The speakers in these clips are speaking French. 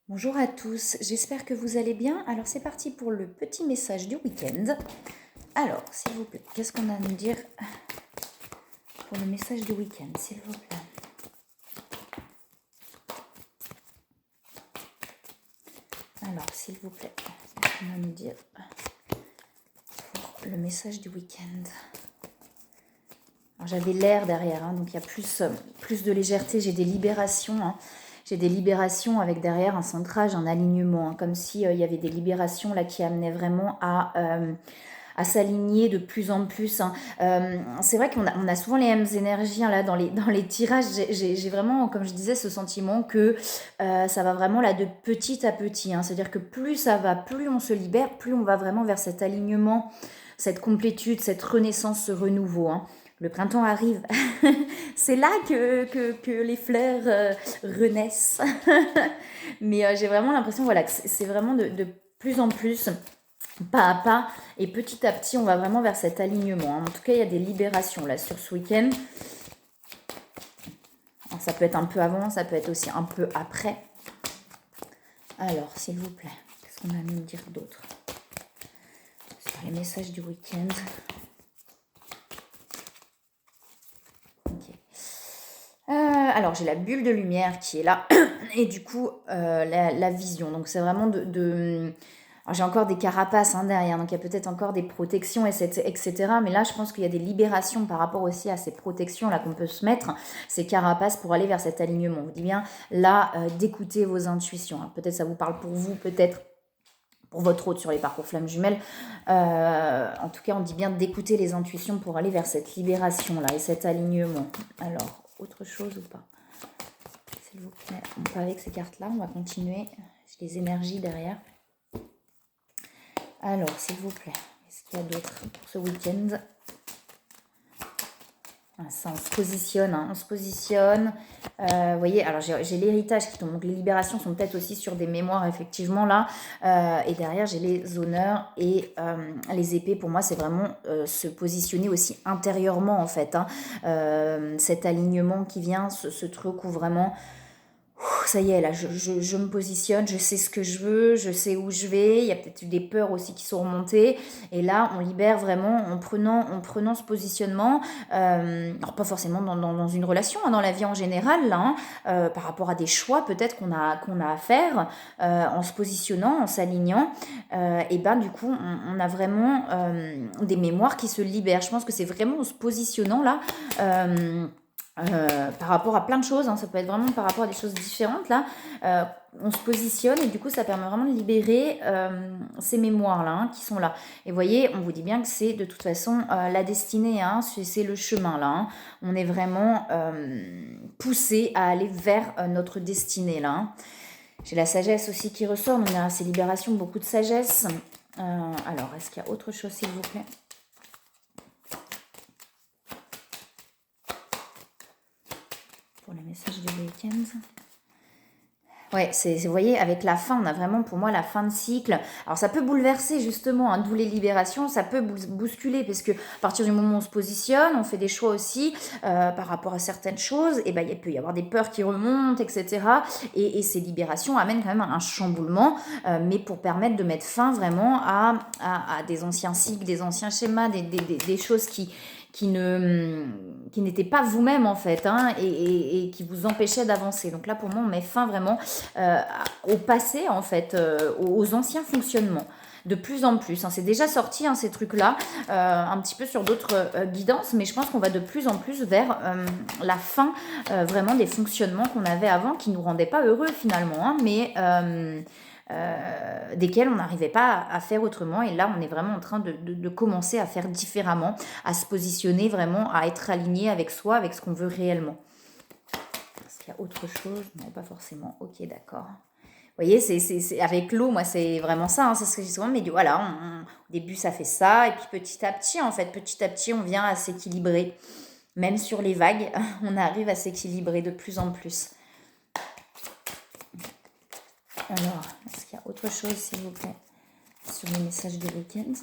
Bonjour à tous, j'espère que vous allez bien. Alors c'est parti pour le petit message du week-end. Alors, s'il vous plaît, qu'est-ce qu'on a à nous dire pour le message du week-end, s'il vous plaît? Alors, s'il vous plaît, qu'est-ce qu'on a à nous dire pour le message du week-end? Alors j'avais l'air derrière, donc il y a plus de légèreté, j'ai des libérations. J'ai des libérations avec derrière un centrage, un alignement, comme si il y avait des libérations là qui amenaient vraiment à s'aligner de plus en plus. C'est vrai qu'on a souvent les mêmes énergies là dans les tirages. J'ai vraiment, comme je disais, ce sentiment que ça va vraiment là de petit à petit. C'est-à-dire que plus ça va, plus on se libère, plus on va vraiment vers cet alignement, cette complétude, cette renaissance, ce renouveau. Le printemps arrive. C'est là que les fleurs renaissent. Mais j'ai vraiment l'impression voilà, que c'est vraiment de plus en plus, pas à pas, et petit à petit, on va vraiment vers cet alignement. En tout cas, il y a des libérations là sur ce week-end. Alors, ça peut être un peu avant, ça peut être aussi un peu après. Alors, s'il vous plaît, qu'est-ce qu'on a à nous dire d'autre sur les messages du week-end? Alors j'ai la bulle de lumière qui est là et du coup la vision, donc c'est vraiment alors, j'ai encore des carapaces derrière, donc il y a peut-être encore des protections etc. Mais là je pense qu'il y a des libérations par rapport aussi à ces protections là qu'on peut se mettre, ces carapaces pour aller vers cet alignement. On vous dit bien là d'écouter vos intuitions. Alors, peut-être ça vous parle pour vous, peut-être pour votre hôte sur les parcours flammes jumelles. En tout cas, on dit bien d'écouter les intuitions pour aller vers cette libération-là et cet alignement. Alors, autre chose ou pas? S'il vous plaît, pas avec ces cartes-là, on va continuer. J'ai les énergies derrière. Alors, s'il vous plaît, qu'est-ce qu'il y a d'autre pour ce week-end? Ça, on se positionne. Vous voyez, alors j'ai l'héritage qui tombe, donc les libérations sont peut-être aussi sur des mémoires, effectivement, là. Et derrière, j'ai les honneurs et les épées. Pour moi, c'est vraiment se positionner aussi intérieurement, en fait. Cet alignement qui vient, ce truc où vraiment... Ça y est, là, je me positionne, je sais ce que je veux, je sais où je vais. Il y a peut-être eu des peurs aussi qui sont remontées. Et là, on libère vraiment en prenant ce positionnement. Alors, pas forcément dans une relation, dans la vie en général, là, par rapport à des choix peut-être qu'on a à faire, en se positionnant, en s'alignant. Et ben, du coup, on a vraiment des mémoires qui se libèrent. Je pense que c'est vraiment en se positionnant, là. Par rapport à plein de choses, ça peut être vraiment par rapport à des choses différentes là, on se positionne et du coup ça permet vraiment de libérer ces mémoires là qui sont là. Et vous voyez, on vous dit bien que c'est de toute façon la destinée, c'est le chemin là. On est vraiment poussé à aller vers notre destinée là. J'ai la sagesse aussi qui ressort, on a ces libérations, beaucoup de sagesse. Alors, est-ce qu'il y a autre chose s'il vous plaît? Pour le message du week-end. Ouais, vous voyez, avec la fin, on a vraiment pour moi la fin de cycle. Alors ça peut bouleverser justement, d'où les libérations, ça peut bousculer parce que à partir du moment où on se positionne, on fait des choix aussi par rapport à certaines choses, et ben il peut y avoir des peurs qui remontent, etc. Et ces libérations amènent quand même un chamboulement, mais pour permettre de mettre fin vraiment à des anciens cycles, des anciens schémas, des choses qui n'étaient pas vous-même en fait, et qui vous empêchaient d'avancer. Donc là pour moi on met fin vraiment au passé en fait, aux anciens fonctionnements. De plus en plus, c'est déjà sorti ces trucs-là, un petit peu sur d'autres guidances, mais je pense qu'on va de plus en plus vers la fin vraiment des fonctionnements qu'on avait avant, qui nous rendaient pas heureux finalement, mais desquels on n'arrivait pas à faire autrement. Et là, on est vraiment en train de commencer à faire différemment, à se positionner vraiment, à être aligné avec soi, avec ce qu'on veut réellement. Est-ce qu'il y a autre chose? Non, pas forcément. Ok, d'accord. Vous voyez, c'est avec l'eau, moi, c'est vraiment ça. C'est ce que j'ai souvent, mais voilà, au début, ça fait ça. Et puis petit à petit, on vient à s'équilibrer. Même sur les vagues, on arrive à s'équilibrer de plus en plus. Alors, est-ce qu'il y a autre chose, s'il vous plaît, sur les messages du week-end?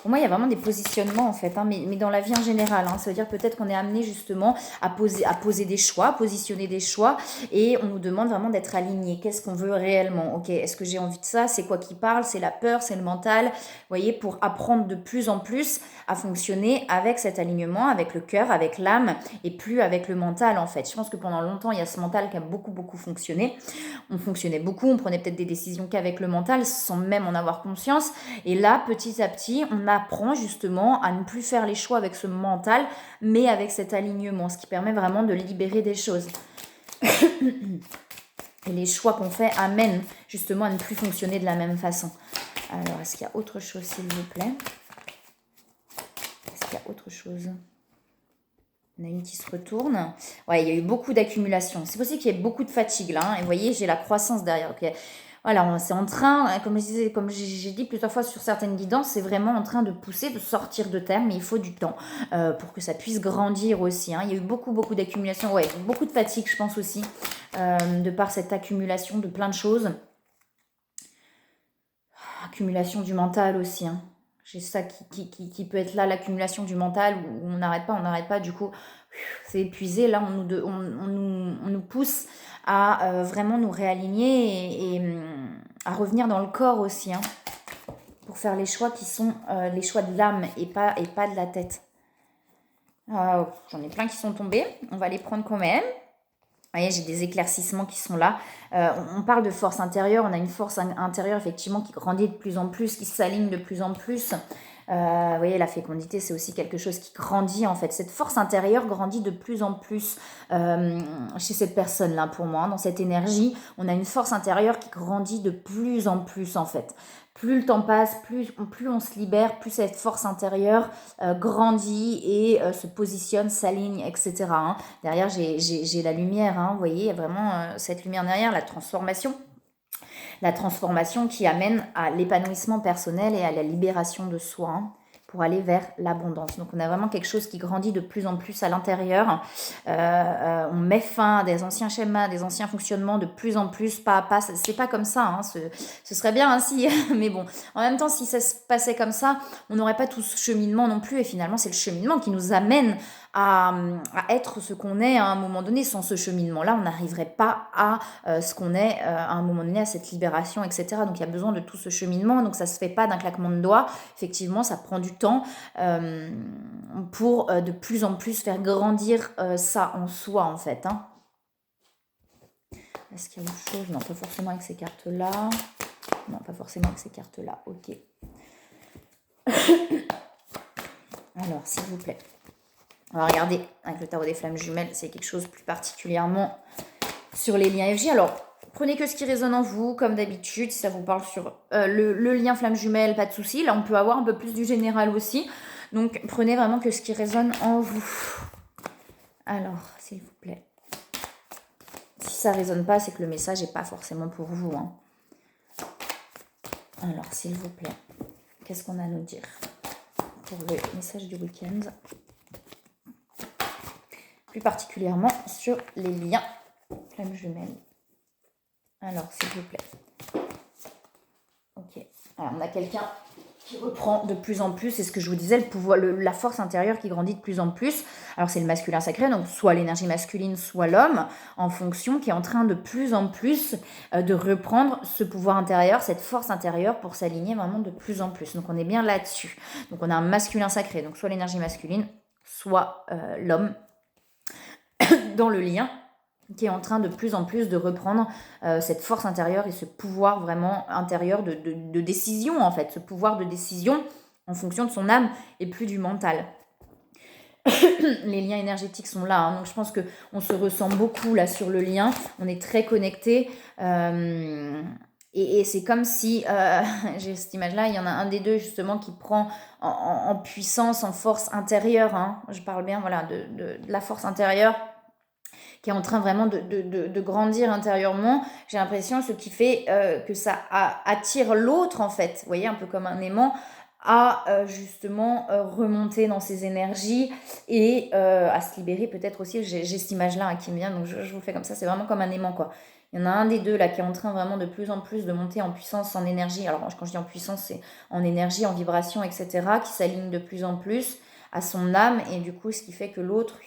Pour moi, il y a vraiment des positionnements en fait, hein, mais dans la vie en général. Hein, ça veut dire peut-être qu'on est amené justement à poser des choix, à positionner des choix, et on nous demande vraiment d'être aligné. Qu'est-ce qu'on veut réellement? Ok, est-ce que j'ai envie de ça? C'est quoi qui parle? C'est la peur, c'est le mental. Vous voyez, pour apprendre de plus en plus à fonctionner avec cet alignement, avec le cœur, avec l'âme, et plus avec le mental en fait. Je pense que pendant longtemps, il y a ce mental qui a beaucoup fonctionné. On fonctionnait beaucoup, on prenait peut-être des décisions qu'avec le mental sans même en avoir conscience. Et là, petit à petit, on apprend justement à ne plus faire les choix avec ce mental, mais avec cet alignement, ce qui permet vraiment de libérer des choses. Et les choix qu'on fait amènent justement à ne plus fonctionner de la même façon. Alors, est-ce qu'il y a autre chose, s'il vous plaît? Est-ce qu'il y a autre chose? On a une qui se retourne. Ouais, il y a eu beaucoup d'accumulation. C'est possible qu'il y ait beaucoup de fatigue là. Hein. Et vous voyez, j'ai la croissance derrière. Okay. Voilà, c'est en train, comme j'ai dit plusieurs fois sur certaines guidances, c'est vraiment en train de pousser, de sortir de terre, mais il faut du temps pour que ça puisse grandir aussi. Hein. Il y a eu beaucoup d'accumulation. Ouais, beaucoup de fatigue, je pense aussi, de par cette accumulation de plein de choses. Accumulation du mental aussi. Hein. J'ai ça qui peut être là, l'accumulation du mental, où on n'arrête pas, du coup, c'est épuisé. Là, on nous pousse à vraiment nous réaligner et à revenir dans le corps aussi, hein, pour faire les choix qui sont les choix de l'âme et pas de la tête. J'en ai plein qui sont tombés, on va les prendre quand même. Vous voyez, j'ai des éclaircissements qui sont là. On parle de force intérieure. On a une force intérieure, effectivement, qui grandit de plus en plus, qui s'aligne de plus en plus. Vous voyez, la fécondité, c'est aussi quelque chose qui grandit, en fait. Cette force intérieure grandit de plus en plus chez cette personne-là, pour moi. Hein. Dans cette énergie, on a une force intérieure qui grandit de plus en plus, en fait. Plus le temps passe, plus on se libère, plus cette force intérieure grandit et se positionne, s'aligne, etc. Hein. Derrière, j'ai la lumière, hein, vous voyez, il y a vraiment cette lumière derrière, la transformation qui amène à l'épanouissement personnel et à la libération de soi. Hein, pour aller vers l'abondance. Donc on a vraiment quelque chose qui grandit de plus en plus à l'intérieur. On met fin à des anciens schémas, des anciens fonctionnements de plus en plus, pas à pas. C'est pas comme ça, hein, ce serait bien ainsi, mais bon, en même temps, si ça se passait comme ça, on n'aurait pas tout ce cheminement non plus, et finalement, c'est le cheminement qui nous amène à être ce qu'on est à un moment donné. Sans ce cheminement-là, on n'arriverait pas à ce qu'on est à un moment donné, à cette libération, etc. Donc il y a besoin de tout ce cheminement, donc ça se fait pas d'un claquement de doigts. Effectivement, ça prend du temps pour de plus en plus faire grandir ça en soi, en fait. Hein. Est-ce qu'il y a autre chose? Non, pas forcément avec ces cartes-là. Non, pas forcément avec ces cartes-là. Ok. Alors, s'il vous plaît. On va regarder avec le tarot des flammes jumelles, c'est quelque chose plus particulièrement sur les liens FJ. Alors, prenez que ce qui résonne en vous, comme d'habitude. Si ça vous parle sur le lien flamme jumelle, pas de souci. Là, on peut avoir un peu plus du général aussi. Donc, prenez vraiment que ce qui résonne en vous. Alors, s'il vous plaît. Si ça ne résonne pas, c'est que le message n'est pas forcément pour vous. Hein. Alors, s'il vous plaît, qu'est-ce qu'on a à nous dire pour le message du week-end? Plus particulièrement sur les liens flammes jumelles. Alors, s'il vous plaît. Ok. Alors, on a quelqu'un qui reprend de plus en plus, c'est ce que je vous disais, le pouvoir, la force intérieure qui grandit de plus en plus. Alors, c'est le masculin sacré, donc soit l'énergie masculine, soit l'homme, en fonction, qui est en train de plus en plus de reprendre ce pouvoir intérieur, cette force intérieure pour s'aligner vraiment de plus en plus. Donc, on est bien là-dessus. Donc, on a un masculin sacré, donc soit l'énergie masculine, soit l'homme dans le lien, qui est en train de plus en plus de reprendre cette force intérieure et ce pouvoir vraiment intérieur de décision, en fait, ce pouvoir de décision en fonction de son âme et plus du mental. Les liens énergétiques sont là, hein, donc je pense qu'on se ressent beaucoup là sur le lien, on est très connectés, et c'est comme si, j'ai cette image-là, il y en a un des deux justement qui prend en puissance, en force intérieure, hein, je parle bien voilà, de la force intérieure, qui est en train vraiment de grandir intérieurement. J'ai l'impression, ce qui fait que ça attire l'autre, en fait. Vous voyez, un peu comme un aimant, à justement remonter dans ses énergies et à se libérer peut-être aussi. J'ai cette image-là qui me vient, donc je vous le fais comme ça. C'est vraiment comme un aimant, quoi. Il y en a un des deux là qui est en train vraiment de plus en plus de monter en puissance, en énergie. Alors quand je dis en puissance, c'est en énergie, en vibration, etc. Qui s'aligne de plus en plus à son âme. Et du coup, ce qui fait que l'autre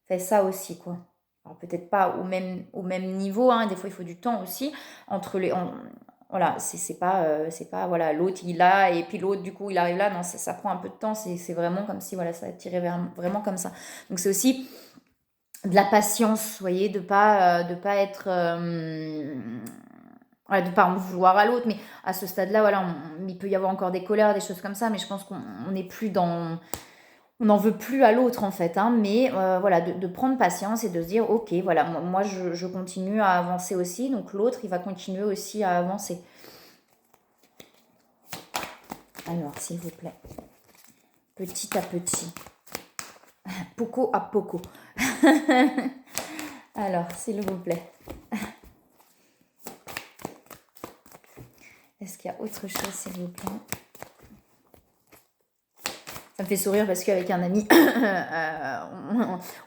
fait ça aussi, quoi. Alors peut-être pas au même niveau, hein. Des fois il faut du temps aussi entre les... voilà, c'est pas voilà, l'autre il a et puis l'autre du coup il arrive là, non, ça prend un peu de temps, c'est vraiment comme si voilà, ça tirait vraiment comme ça. Donc c'est aussi de la patience, vous voyez, de pas être voilà, de pas en vouloir à l'autre, mais à ce stade-là, voilà, il peut y avoir encore des colères, des choses comme ça, mais je pense qu'on n'est plus dans... On n'en veut plus à l'autre en fait, hein, mais voilà, de prendre patience et de se dire, ok, voilà, moi je continue à avancer aussi, donc l'autre, il va continuer aussi à avancer. Alors, s'il vous plaît, petit à petit, poco à poco. Alors, s'il vous plaît. Est-ce qu'il y a autre chose, s'il vous plaît? Ça me fait sourire parce qu'avec un ami,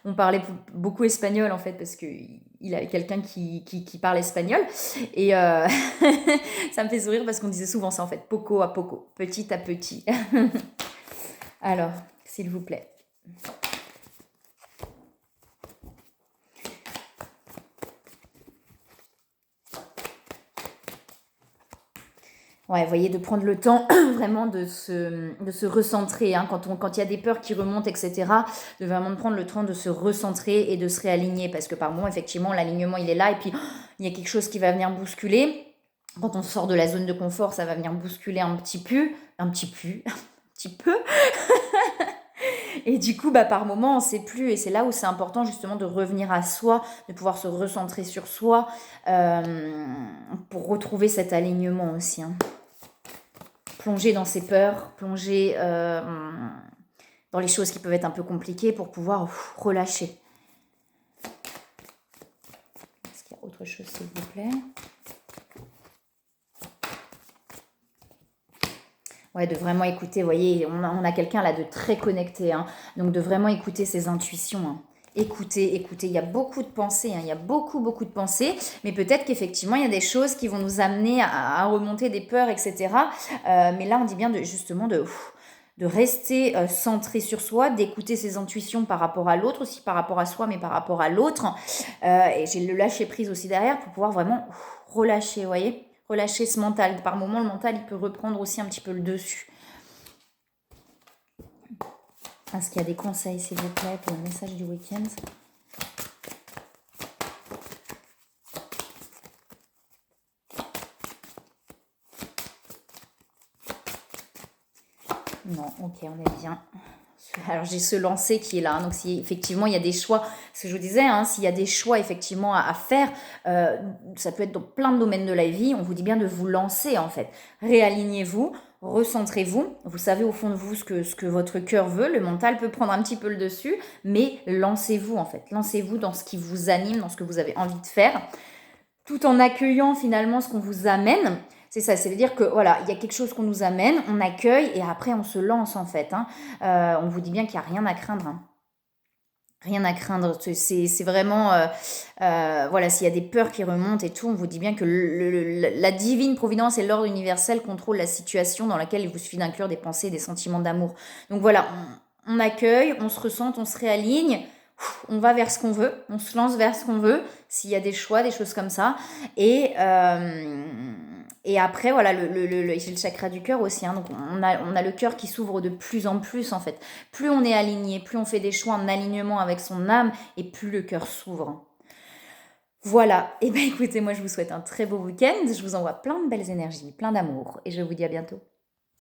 on parlait beaucoup espagnol en fait, parce qu'il avait quelqu'un qui parle espagnol. Et ça me fait sourire parce qu'on disait souvent ça en fait, poco à poco, petit à petit. Alors, s'il vous plaît. Ouais, vous voyez, de prendre le temps vraiment de se recentrer, hein, quand il y a des peurs qui remontent, etc., de vraiment prendre le temps de se recentrer et de se réaligner, parce que par moment, effectivement, l'alignement, il est là, et puis il y a quelque chose qui va venir bousculer. Quand on sort de la zone de confort, ça va venir bousculer un petit peu, et du coup, bah, par moment, on ne sait plus, et c'est là où c'est important justement de revenir à soi, de pouvoir se recentrer sur soi, pour retrouver cet alignement aussi, hein. Plonger dans ses peurs, plonger dans les choses qui peuvent être un peu compliquées pour pouvoir relâcher. Est-ce qu'il y a autre chose, s'il vous plaît? Ouais, de vraiment écouter, vous voyez, on a quelqu'un là de très connecté, hein, donc de vraiment écouter ses intuitions, hein. Écoutez, il y a beaucoup de pensées, hein, il y a beaucoup de pensées, mais peut-être qu'effectivement, il y a des choses qui vont nous amener à remonter des peurs, etc. Mais là, on dit bien justement de rester centré sur soi, d'écouter ses intuitions par rapport à l'autre, aussi par rapport à soi, mais par rapport à l'autre. Et j'ai le lâcher prise aussi derrière pour pouvoir vraiment relâcher, vous voyez, relâcher ce mental. Par moment, le mental, il peut reprendre aussi un petit peu le dessus. Est-ce qu'il y a des conseils, s'il vous plaît, pour le message du week-end? Non, ok, on est bien. Alors j'ai ce lancer qui est là, hein, donc si effectivement il y a des choix, ce que je vous disais, hein, s'il y a des choix effectivement à faire, ça peut être dans plein de domaines de la vie, on vous dit bien de vous lancer en fait. Réalignez-vous, recentrez-vous, vous savez au fond de vous ce que votre cœur veut, le mental peut prendre un petit peu le dessus, mais lancez-vous en fait, lancez-vous dans ce qui vous anime, dans ce que vous avez envie de faire, tout en accueillant finalement ce qu'on vous amène. C'est ça, ça veut dire que voilà, il y a quelque chose qu'on nous amène, on accueille et après on se lance en fait, hein. On vous dit bien qu'il n'y a rien à craindre, hein. Rien à craindre, c'est vraiment, voilà, s'il y a des peurs qui remontent et tout, on vous dit bien que la divine providence et l'ordre universel contrôlent la situation dans laquelle il vous suffit d'inclure des pensées, des sentiments d'amour. Donc voilà, on accueille, on se ressent, on se réaligne, on va vers ce qu'on veut, on se lance vers ce qu'on veut, s'il y a des choix, des choses comme ça. Et après, voilà, j'ai le chakra du cœur aussi, hein, donc on a le cœur qui s'ouvre de plus en plus en fait. Plus on est aligné, plus on fait des choix en alignement avec son âme, et plus le cœur s'ouvre. Voilà, et bien écoutez, moi je vous souhaite un très beau week-end, je vous envoie plein de belles énergies, plein d'amour, et je vous dis à bientôt.